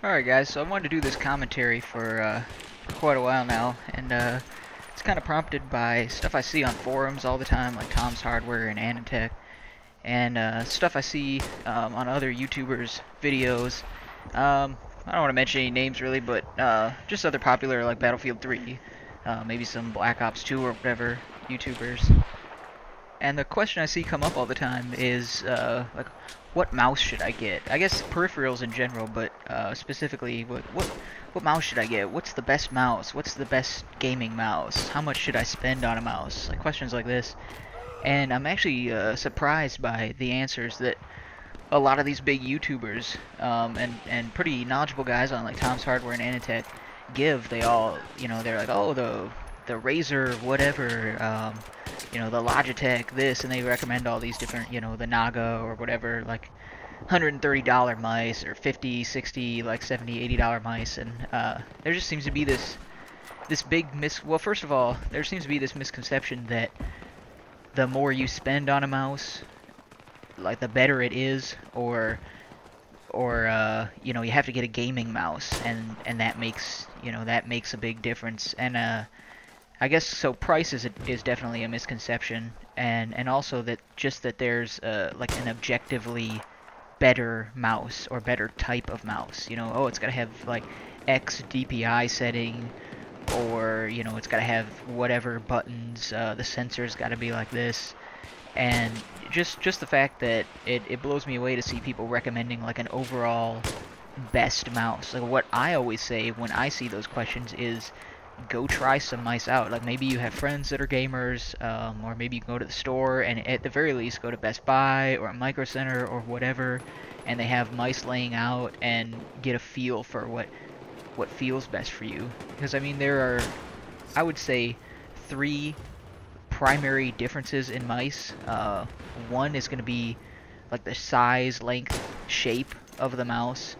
Alright guys, so I wanted to do this commentary for quite a while now, and it's kind of prompted by stuff I see on forums all the time, like Tom's Hardware and Anatech, and stuff I see on other YouTubers' videos. I don't want to mention any names really, but just other popular like Battlefield 3, maybe some Black Ops 2 or whatever YouTubers. And the question I see come up all the time is, like, what mouse should I get? I guess peripherals in general, but specifically, what mouse should I get? What's the best mouse? What's the best gaming mouse? How much should I spend on a mouse? Like questions like this. And I'm actually surprised by the answers that a lot of these big YouTubers and pretty knowledgeable guys on like Tom's Hardware and Anatech give. They all, they're like, oh, the Razer whatever, the Logitech this, and they recommend all these different, the Naga or whatever, like $130 mice or 50, 60, like $70, $80 mice, and there just seems to be this big well, first of all, there seems to be this misconception that the more you spend on a mouse, like the better it is, or you have to get a gaming mouse, and that makes a big difference. And I guess so. Price is definitely a misconception, and also that there's like an objectively better mouse or better type of mouse. Oh, it's gotta have like X DPI setting, or it's gotta have whatever buttons. The sensor's gotta be like this, and just the fact that it blows me away to see people recommending like an overall best mouse. Like what I always say when I see those questions is, go try some mice out. Like maybe you have friends that are gamers, or maybe you can go to the store and at the very least go to Best Buy or a Micro Center or whatever, and they have mice laying out, and get a feel for what feels best for you. Because I mean, there are, I would say, three primary differences in mice. One is going to be like the size, length, shape of the mouse.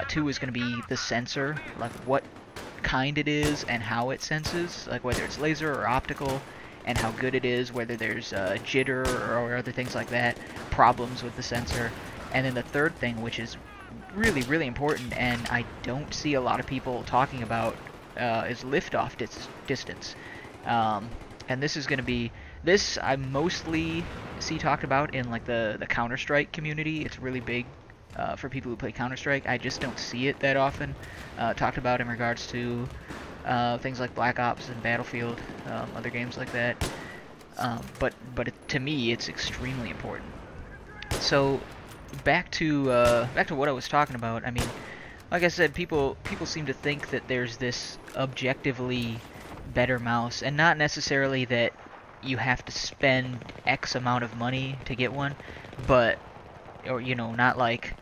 Two is going to be the sensor, like what kind it is and how it senses, like whether it's laser or optical, and how good it is, whether there's jitter or other things like that, problems with the sensor. And then the third thing, which is really, really important, and I don't see a lot of people talking about, is liftoff distance. And this is going to be, this I mostly see talked about in like the Counter-Strike community. It's really big for people who play Counter-Strike. I just don't see it that often talked about in regards to things like Black Ops and Battlefield, other games like that. But to me, it's extremely important. So back to what I was talking about. I mean, like I said, people seem to think that there's this objectively better mouse, and not necessarily that you have to spend X amount of money to get one, but, or not like,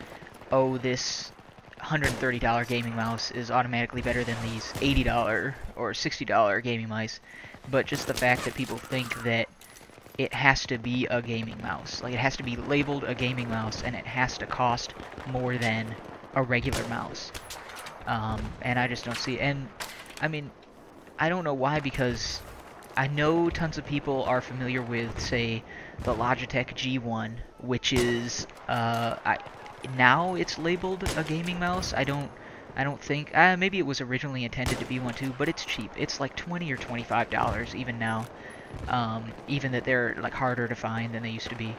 oh, this $130 gaming mouse is automatically better than these $80 or $60 gaming mice, but just the fact that people think that it has to be a gaming mouse, like it has to be labeled a gaming mouse, and it has to cost more than a regular mouse. And I just don't see it. And I mean, I don't know why, because I know tons of people are familiar with, say, the Logitech G1, which is now it's labeled a gaming mouse. I don't think, maybe it was originally intended to be one too, but it's cheap. It's like $20 or $25 even now. Even that they're like harder to find than they used to be.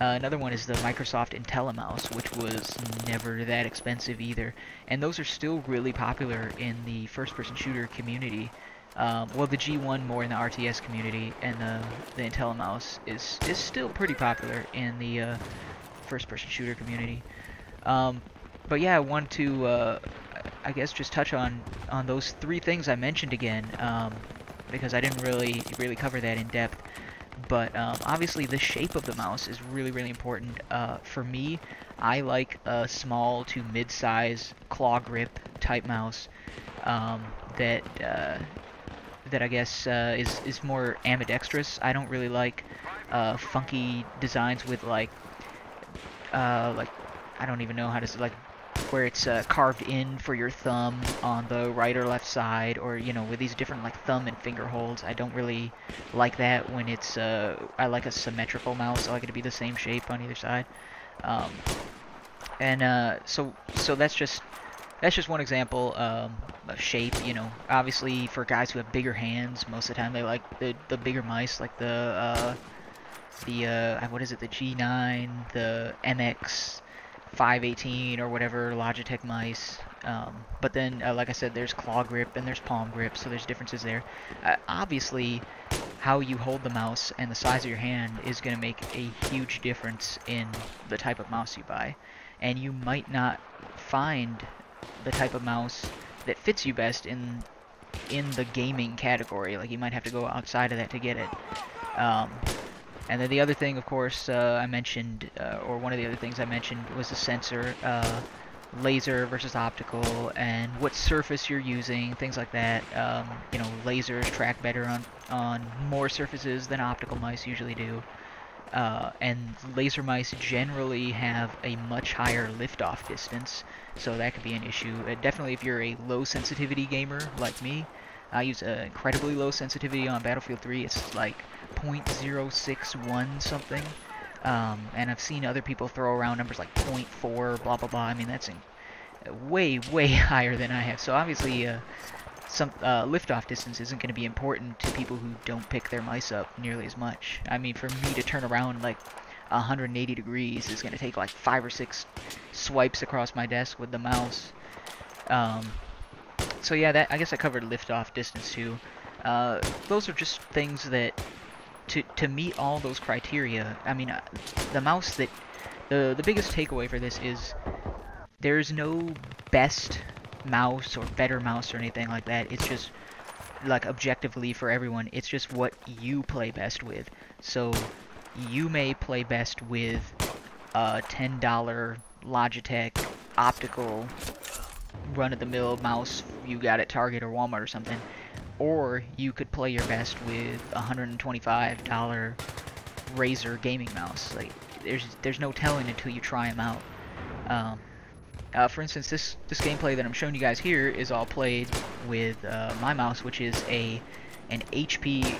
Another one is the Microsoft Intellimouse, which was never that expensive either. And those are still really popular in the first-person shooter community. Well, the G1 more in the RTS community, and the Intellimouse is still pretty popular in the first-person shooter community. But yeah, I wanted to, I guess, just touch on those three things I mentioned again, because I didn't really cover that in depth. But obviously, the shape of the mouse is really, really important. For me, I like a small to mid-size claw grip type mouse that I guess is more ambidextrous. I don't really like funky designs with like I don't even know how to say, like, where it's carved in for your thumb on the right or left side, or with these different like thumb and finger holds. I don't really like that when it's I like a symmetrical mouse. I like it to be the same shape on either side. So that's just that's just one example of shape. You know, obviously for guys who have bigger hands, most of the time they like the bigger mice, like the what is it, the G9, the MX 518 or whatever Logitech mice. But then, like I said, there's claw grip and there's palm grip, so there's differences there. Obviously, how you hold the mouse and the size of your hand is going to make a huge difference in the type of mouse you buy. And you might not find the type of mouse that fits you best in the gaming category. Like, you might have to go outside of that to get it. And then the other thing, of course, I mentioned, or one of the other things I mentioned was the sensor, laser versus optical, and what surface you're using, things like that. You know, lasers track better on more surfaces than optical mice usually do. And laser mice generally have a much higher liftoff distance, so that could be an issue. Definitely if you're a low sensitivity gamer like me, I use incredibly low sensitivity on Battlefield 3. It's like 0.061 something. And I've seen other people throw around numbers like 0.4, blah blah blah. I mean, that's way, way higher than I have. So obviously, some liftoff distance isn't going to be important to people who don't pick their mice up nearly as much. I mean, for me to turn around like 180 degrees is going to take like 5 or 6 swipes across my desk with the mouse. So yeah, I guess I covered liftoff distance too. Those are just things that, to meet all those criteria, I mean, the mouse that, the biggest takeaway for this is there's no best mouse or better mouse or anything like that. It's just, like, objectively for everyone, it's just what you play best with. So you may play best with a $10 Logitech optical run-of-the-mill mouse you got at Target or Walmart or something, or you could play your best with a $125 Razer gaming mouse. Like, there's no telling until you try them out. For instance, this gameplay that I'm showing you guys here is all played with my mouse, which is an HP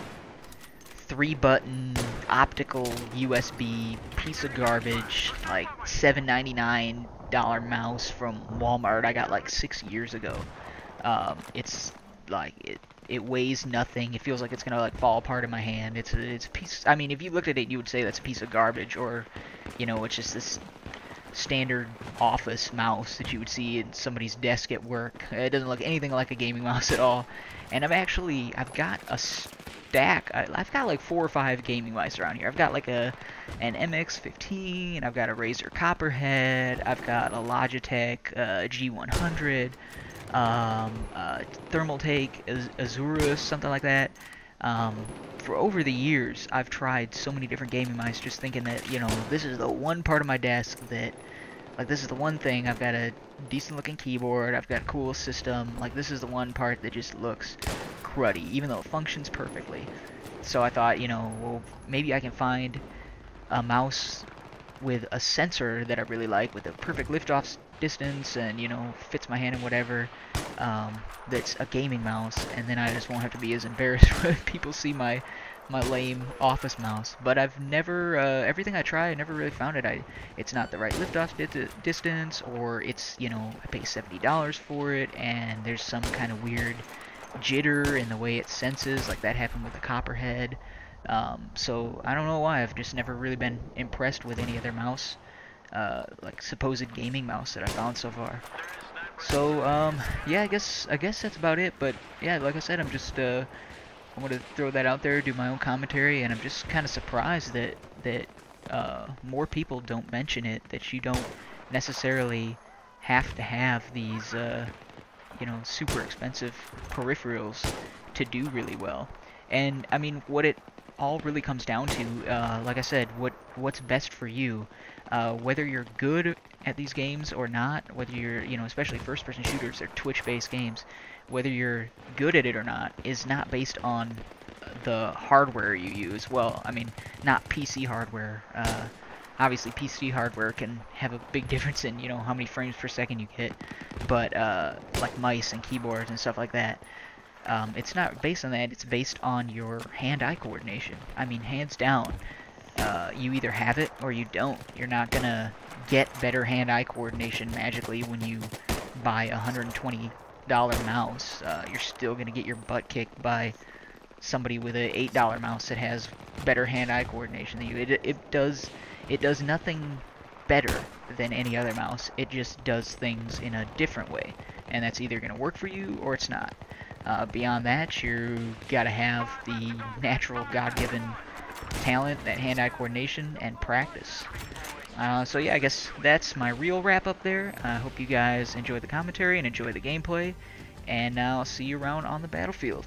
3-button optical USB piece of garbage, like $7.99 mouse from Walmart I got like 6 years ago. It's like it weighs nothing. It feels like it's gonna like fall apart in my hand. It's a piece. I mean, if you looked at it, you would say that's a piece of garbage, or you know, it's just this standard office mouse that you would see in somebody's desk at work. It doesn't look anything like a gaming mouse at all. And I've got a stack. I've got like 4 or 5 gaming mice around here. I've got like an MX-15. I've got a Razer Copperhead. I've got a Logitech G100. Thermaltake Azurus, something like that. For over the years, I've tried so many different gaming mice, just thinking that, you know, this is the one part of my desk that, like, this is the one thing. I've got a decent looking keyboard, I've got a cool system, like, this is the one part that just looks cruddy, even though it functions perfectly. So I thought, you know, well, maybe I can find a mouse with a sensor that I really like, with a perfect liftoff distance and, you know, fits my hand and whatever, that's a gaming mouse, and then I just won't have to be as embarrassed when people see my lame office mouse. But I've never, everything I try, I never really found it. It's not the right liftoff distance, or it's, you know, I pay $70 for it, and there's some kind of weird jitter in the way it senses, like that happened with the Copperhead. So I don't know why, I've just never really been impressed with any other mouse, like supposed gaming mouse that I found so far. So yeah, I guess that's about it. But yeah, like I said, I'm just I'm gonna throw that out there, do my own commentary, and I'm just kind of surprised that more people don't mention it, that you don't necessarily have to have these you know, super expensive peripherals to do really well. And I mean, what it all really comes down to, like I said, what's best for you, whether you're good at these games or not, whether you're, you know, especially first-person shooters, they're Twitch-based games, whether you're good at it or not is not based on the hardware you use. Well, I mean, not PC hardware. Obviously, PC hardware can have a big difference in, you know, how many frames per second you get, but like mice and keyboards and stuff like that, it's not based on that. It's based on your hand-eye coordination. I mean, hands down, you either have it or you don't. You're not gonna get better hand-eye coordination magically when you buy a $120 mouse, you're still going to get your butt kicked by somebody with an $8 mouse that has better hand-eye coordination than you. It does nothing better than any other mouse. It just does things in a different way, and that's either going to work for you or it's not. Beyond that, you gotta have the natural God-given talent, that hand-eye coordination, and practice. So yeah, I guess that's my real wrap-up there. I hope you guys enjoy the commentary and enjoy the gameplay, and I'll see you around on the battlefield.